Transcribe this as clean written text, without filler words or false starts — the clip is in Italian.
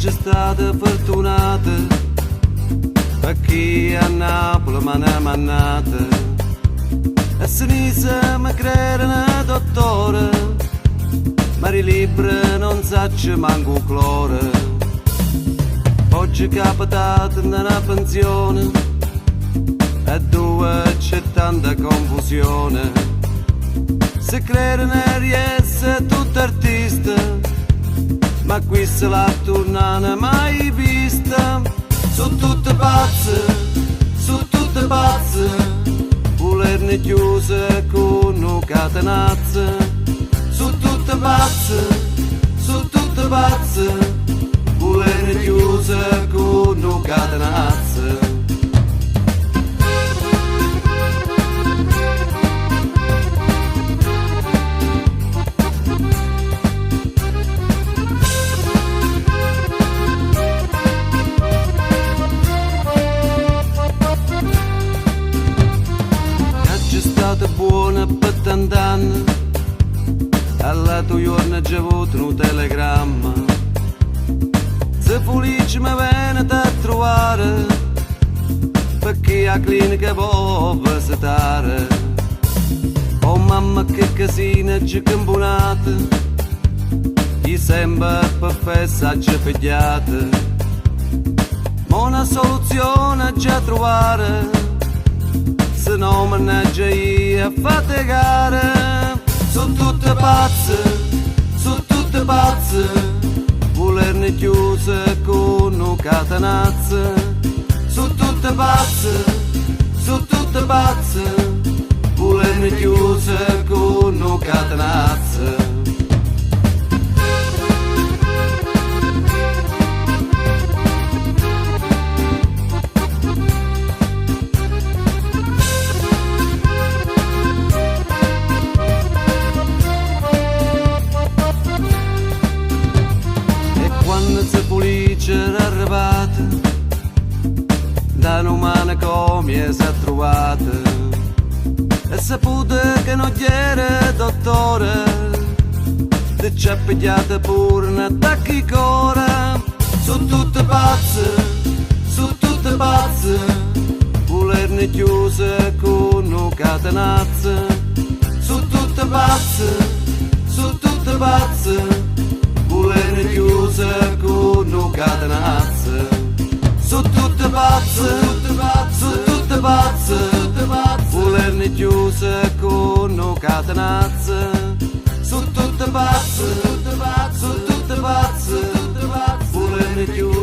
c'è stata fortunata, per chi a Napoli ma ne è mannata, e se mi crede una dottore, ma i libri non saccio manco clore. Oggi è capitato nella pensione, e dove c'è tanta confusione, se crede ne riesce tutto artista, ma qui se la tornana mai vista. Sono tutte pazze, volerne chiuse con un catenazzo. Sono tutte pazze, volerne chiuse con un catenazzo. Buona per tant'anni, alla tua giorno già avuto un telegramma, se felice mi viene a trovare, perché a clinica vuoi visitare. Oh mamma che casina c'è campionata, gli sembra per fessaggia pigliata, ma una soluzione già trovare, se no mannaggia io a faticare. Sono tutte pazze, volerne chiuse con un catenazzo. Sono tutte pazze, volerne chiuse con un catenazzo. C'era arrivata da un manicomio si è trovata e saputo che non c'era dottore, ti c'è pigliata pure un attacco di cuore. Sono tutte pazze, volerne chiuse con un catenazzo. Sono tutte pazze, volerne chiuse con un catenazzo. Sono tutte pazze, volerne chiuse con un catenazzo. Sono tutte pazze, volerne chiuse